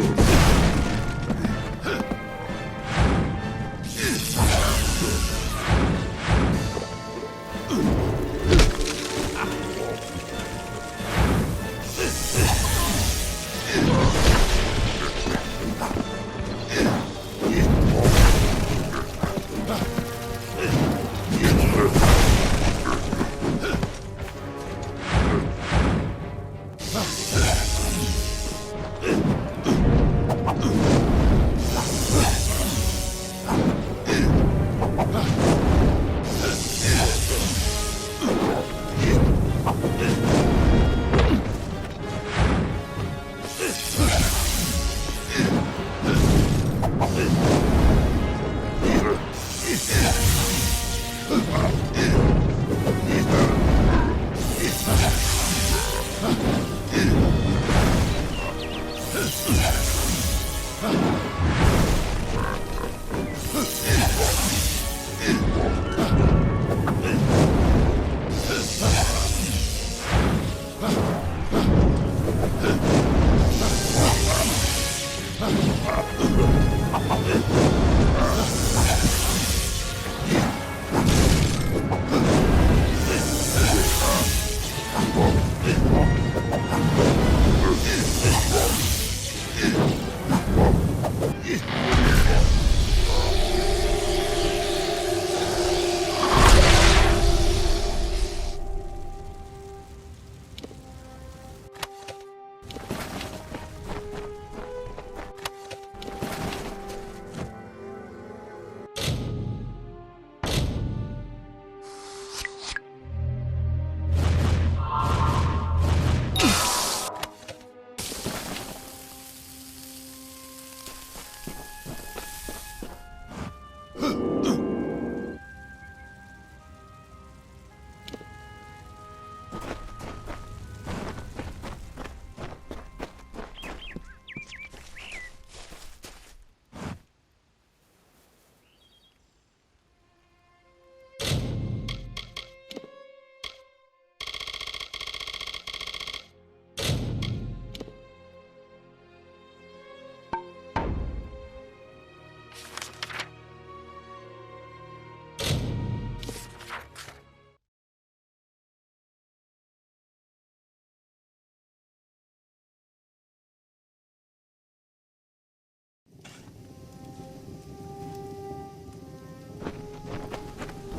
Ooh.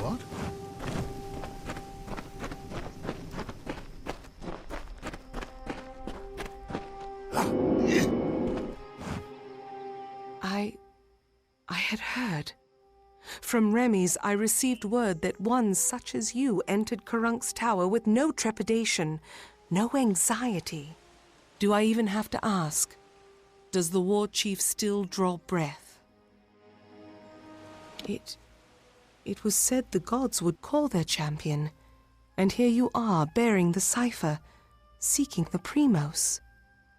What? I had heard. From Remy's, I received word that one such as you entered Karunk's tower with no trepidation, no anxiety. Do I even have to ask? Does the war chief still draw breath? It was said the gods would call their champion, and here you are bearing the cipher, seeking the Primos.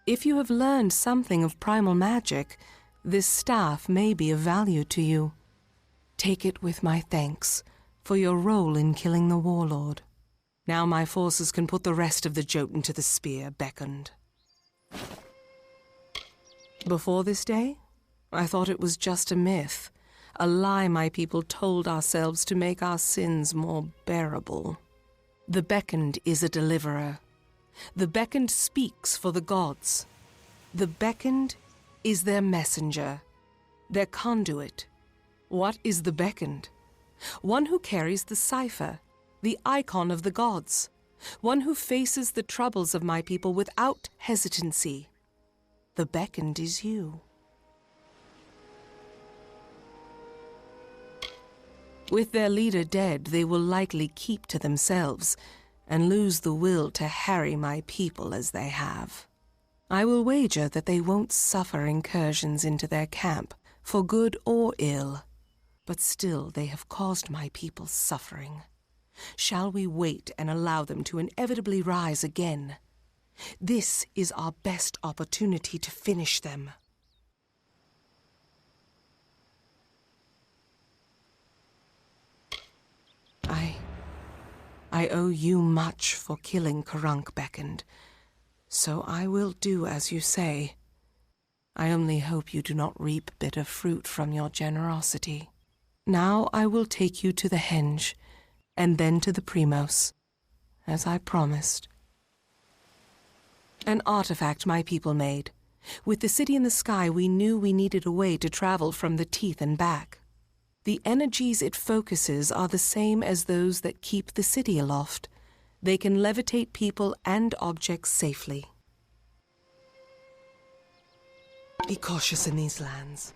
If you have learned something of primal magic, this staff may be of value to you. Take it with my thanks for your role in killing the warlord. Now my forces can put the rest of the Jotun to the spear beckoned. Before this day, I thought it was just a myth, a lie my people told ourselves to make our sins more bearable. The beckoned is a deliverer. The beckoned speaks for the gods. The beckoned is their messenger, their conduit. What is the beckoned? One who carries the cipher, the icon of the gods. One who faces the troubles of my people without hesitancy. The beckoned is you. With their leader dead, they will likely keep to themselves and lose the will to harry my people as they have. I will wager that they won't suffer incursions into their camp, for good or ill. But still they have caused my people suffering. Shall we wait and allow them to inevitably rise again? This is our best opportunity to finish them. I owe you much for killing Karunk beckoned, so I will do as you say. I only hope you do not reap bitter fruit from your generosity. Now I will take you to the henge, and then to the Primos, as I promised. An artifact my people made. With the city in the sky, we knew we needed a way to travel from the teeth and back. The energies it focuses are the same as those that keep the city aloft. They can levitate people and objects safely. Be cautious in these lands.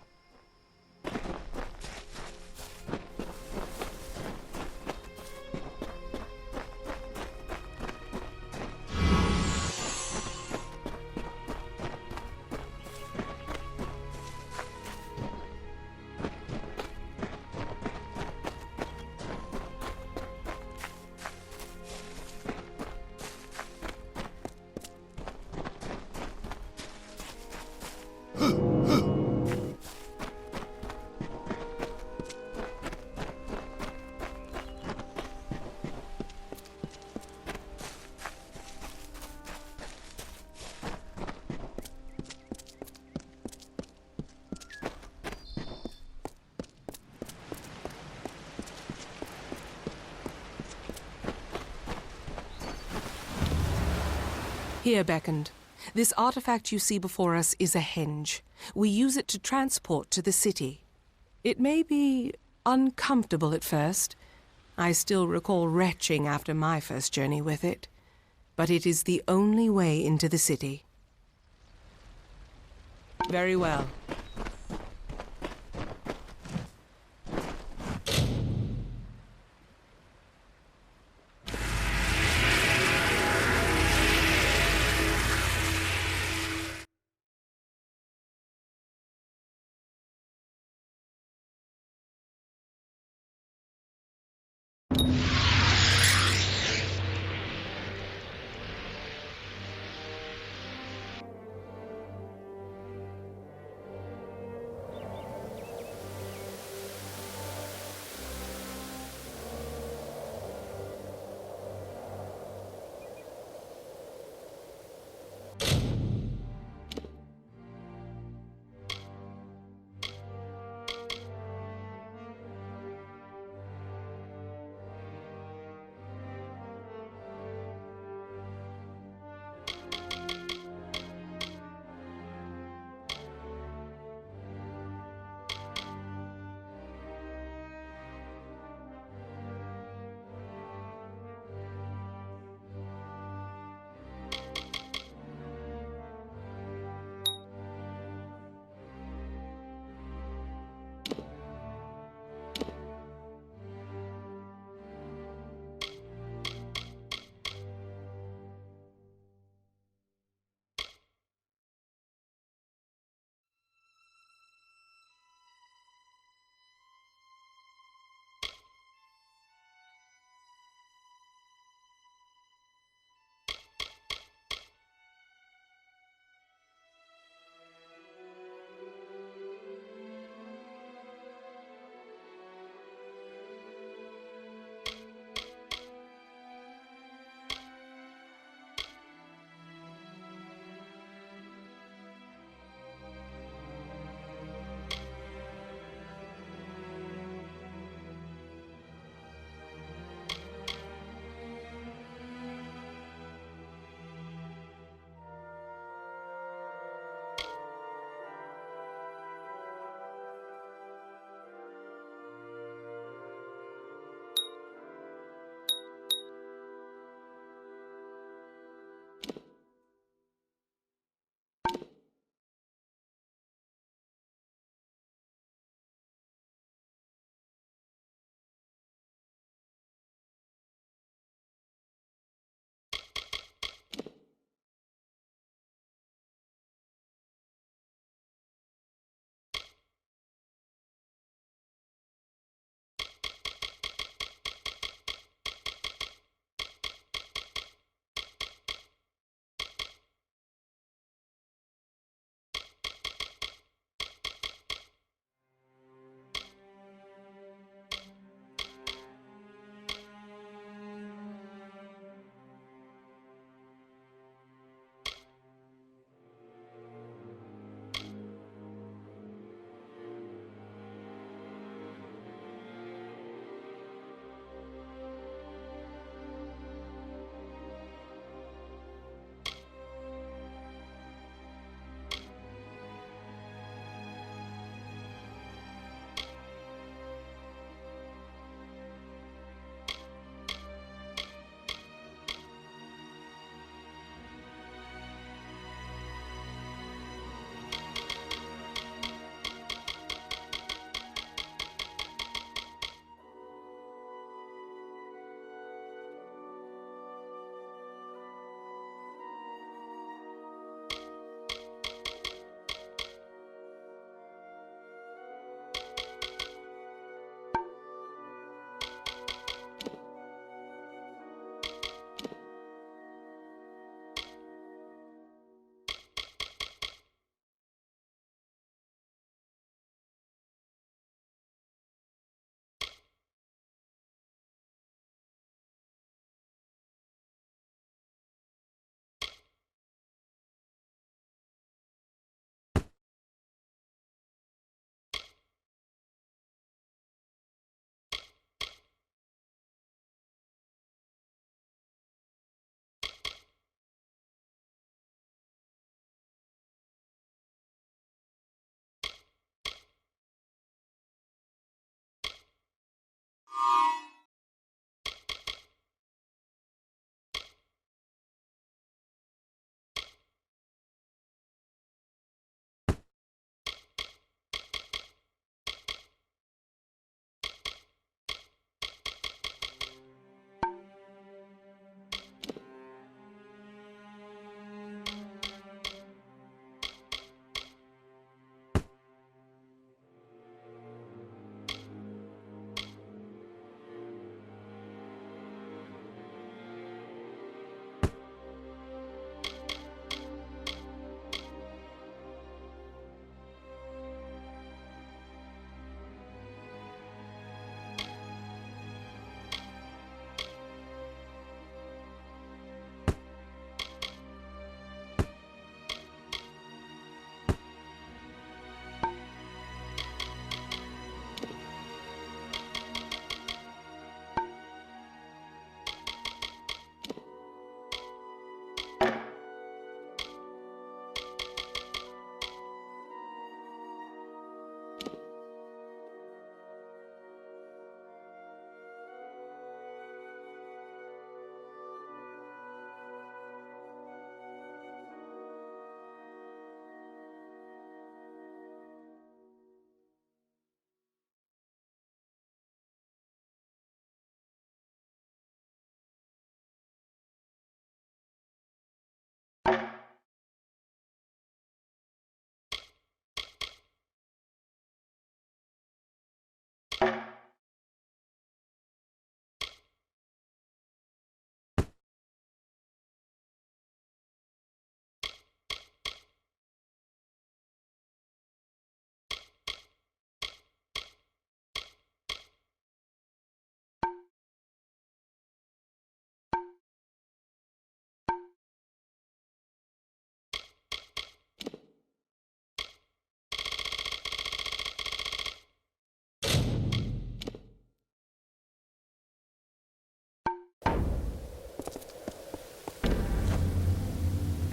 Here, Beckoned. This artifact you see before us is a henge. We use it to transport to the city. It may be uncomfortable at first. I still recall retching after my first journey with it. But it is the only way into the city. Very well.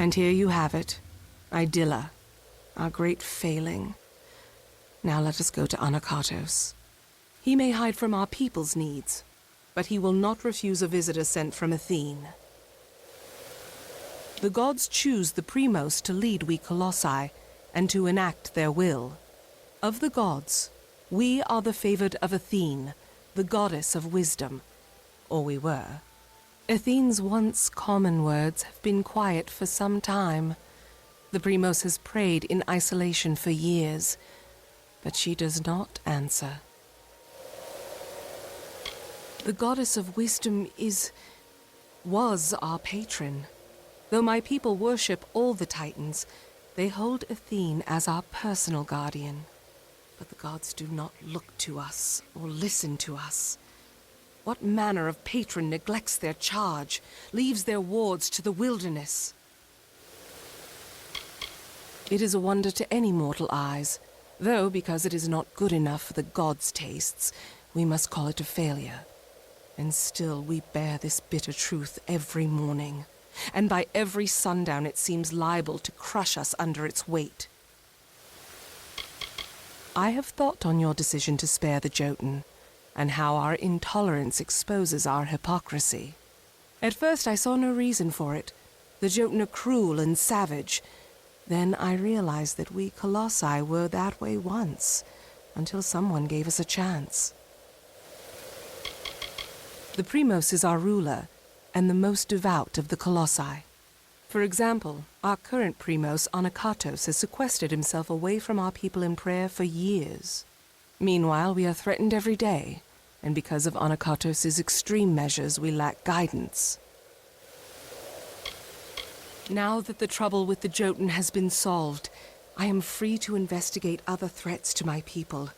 And here you have it, Idylla, our great failing. Now let us go to Anakatos. He may hide from our people's needs, but he will not refuse a visitor sent from Athene. The gods choose the Primos to lead we Colossi, and to enact their will. Of the gods, we are the favored of Athene, the goddess of wisdom, or we were. Athene's once common words have been quiet for some time. The Primos has prayed in isolation for years, but she does not answer. The goddess of wisdom was our patron. Though my people worship all the Titans, they hold Athene as our personal guardian. But the gods do not look to us or listen to us. What manner of patron neglects their charge, leaves their wards to the wilderness? It is a wonder to any mortal eyes, though because it is not good enough for the gods' tastes, we must call it a failure. And still we bear this bitter truth every morning, and by every sundown it seems liable to crush us under its weight. I have thought on your decision to spare the Jotun, and how our intolerance exposes our hypocrisy. At first I saw no reason for it. The Jotun are cruel and savage. Then I realized that we Colossi were that way once, until someone gave us a chance. The Primos is our ruler, and the most devout of the Colossi. For example, our current Primos, Anakatos, has sequestered himself away from our people in prayer for years. Meanwhile, we are threatened every day, and because of Anakatos' extreme measures, we lack guidance. Now that the trouble with the Jotun has been solved, I am free to investigate other threats to my people,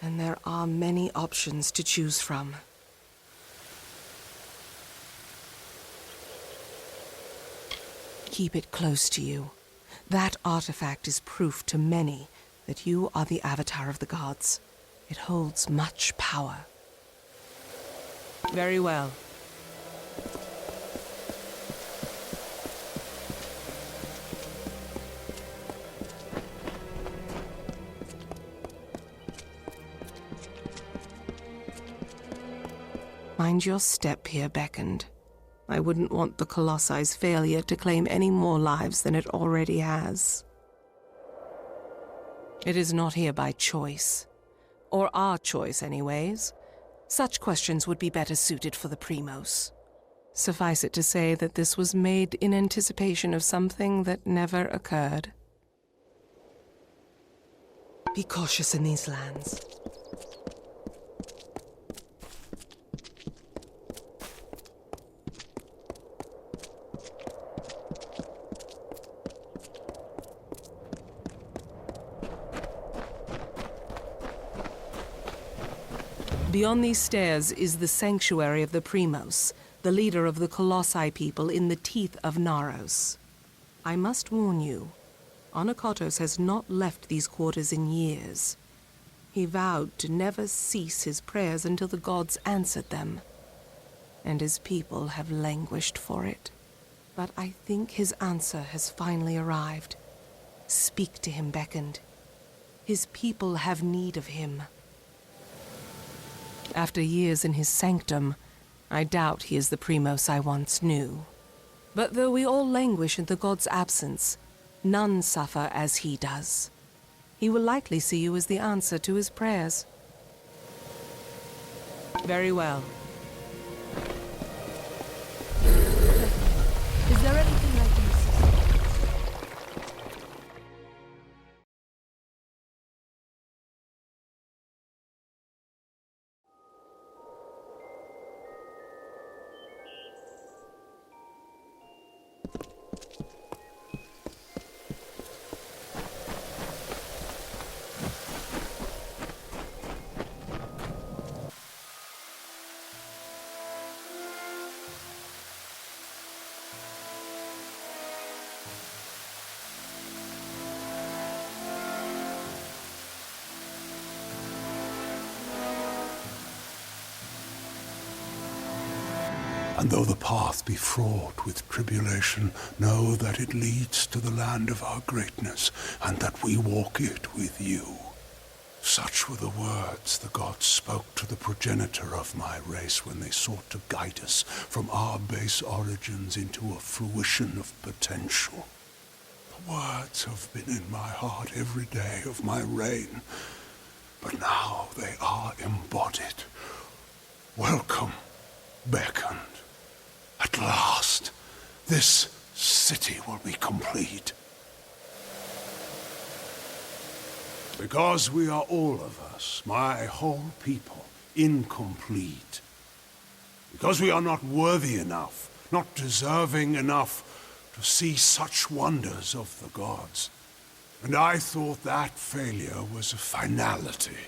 and there are many options to choose from. Keep it close to you. That artifact is proof to many that you are the avatar of the gods. It holds much power. Very well. Mind your step here, Beckoned. I wouldn't want the Colossi's failure to claim any more lives than it already has. It is not here by choice. Or our choice, anyways. Such questions would be better suited for the Primos. Suffice it to say that this was made in anticipation of something that never occurred. Be cautious in these lands. Beyond these stairs is the sanctuary of the Primos, the leader of the Colossi people in the teeth of Naros. I must warn you, Anakatos has not left these quarters in years. He vowed to never cease his prayers until the gods answered them, and his people have languished for it. But I think his answer has finally arrived. Speak to him, Beckoned. His people have need of him. After years in his sanctum, I doubt he is the Primos I once knew. But though we all languish in the god's absence, none suffer as he does. He will likely see you as the answer to his prayers. Very well. Is there anything I can assist you with? And though the path be fraught with tribulation, know that it leads to the land of our greatness, and that we walk it with you. Such were the words the gods spoke to the progenitor of my race when they sought to guide us from our base origins into a fruition of potential. The words have been in my heart every day of my reign, but now they are embodied. Welcome, beckoned. At last, this city will be complete. Because we are all of us, my whole people, incomplete. Because we are not worthy enough, not deserving enough to see such wonders of the gods. And I thought that failure was a finality.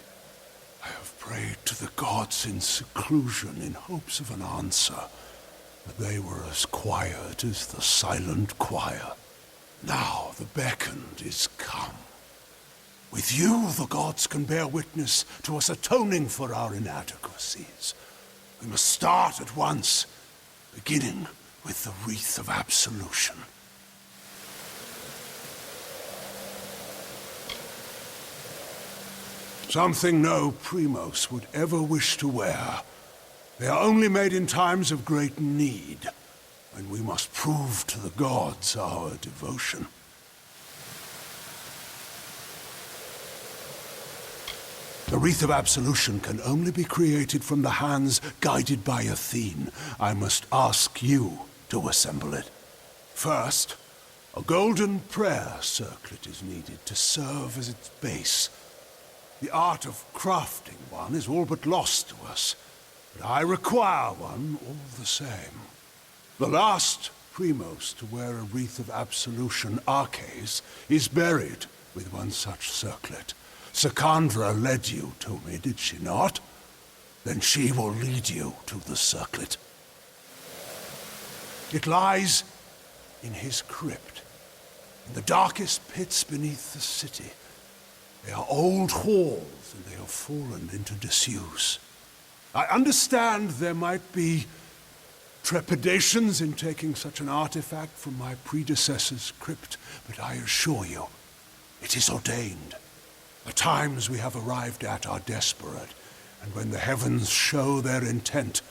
I have prayed to the gods in seclusion in hopes of an answer, but they were as quiet as the silent choir. Now the beckoned is come. With you, the gods can bear witness to us atoning for our inadequacies. We must start at once, beginning with the wreath of absolution. Something no Primos would ever wish to wear. They are only made in times of great need, and we must prove to the gods our devotion. The Wreath of Absolution can only be created from the hands guided by Athene. I must ask you to assemble it. First, a golden prayer circlet is needed to serve as its base. The art of crafting one is all but lost to us, but I require one all the same. The last Primos to wear a Wreath of Absolution, Arches, is buried with one such circlet. Sakandra led you to me, did she not? Then she will lead you to the circlet. It lies in his crypt, in the darkest pits beneath the city. They are old halls, and they have fallen into disuse. I understand there might be trepidations in taking such an artifact from my predecessor's crypt, but I assure you, it is ordained. The times we have arrived at are desperate, and when the heavens show their intent,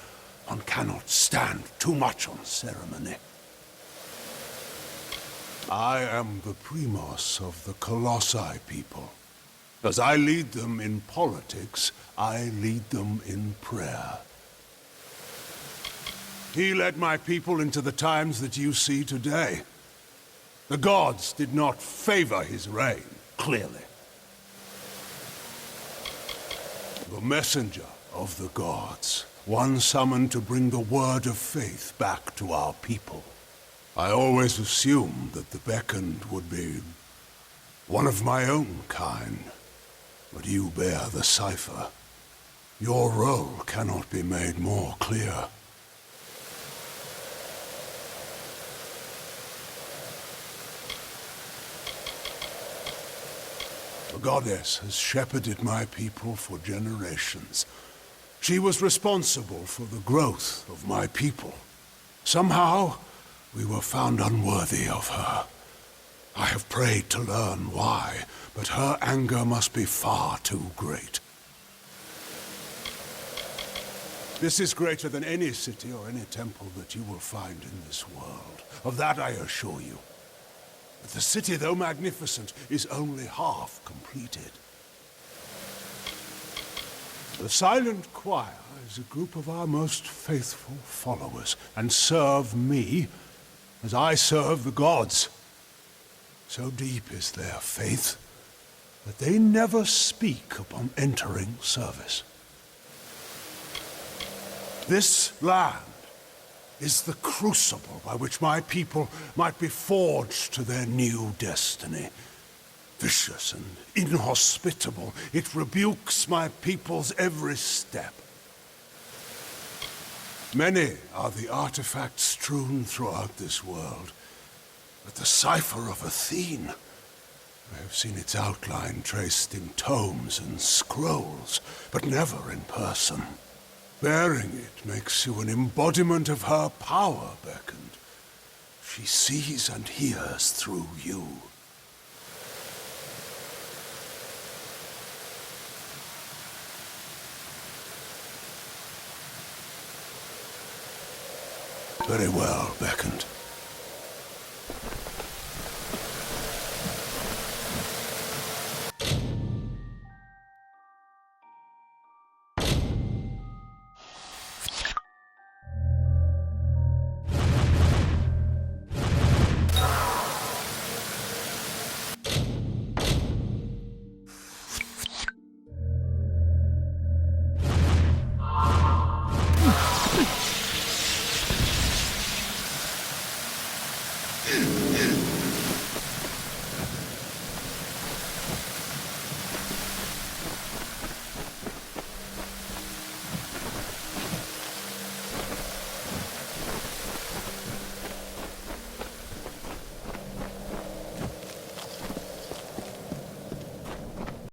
one cannot stand too much on ceremony. I am the Primos of the Colossi people. As I lead them in politics, I lead them in prayer. He led my people into the times that you see today. The gods did not favor his reign, clearly. The messenger of the gods, one summoned to bring the word of faith back to our people. I always assumed that the beckoned would be one of my own kind, but you bear the cipher. Your role cannot be made more clear. The goddess has shepherded my people for generations. She was responsible for the growth of my people. Somehow, we were found unworthy of her. I have prayed to learn why, but her anger must be far too great. This is greater than any city or any temple that you will find in this world. Of that I assure you. But the city, though magnificent, is only half completed. The Silent Choir is a group of our most faithful followers, and serve me as I serve the gods. So deep is their faith that they never speak upon entering service. This land is the crucible by which my people might be forged to their new destiny. Vicious and inhospitable, it rebukes my people's every step. Many are the artifacts strewn throughout this world, but the cipher of Athene, I have seen its outline traced in tomes and scrolls, but never in person. Bearing it makes you an embodiment of her power, Beckoned. She sees and hears through you. Very well, Beckoned.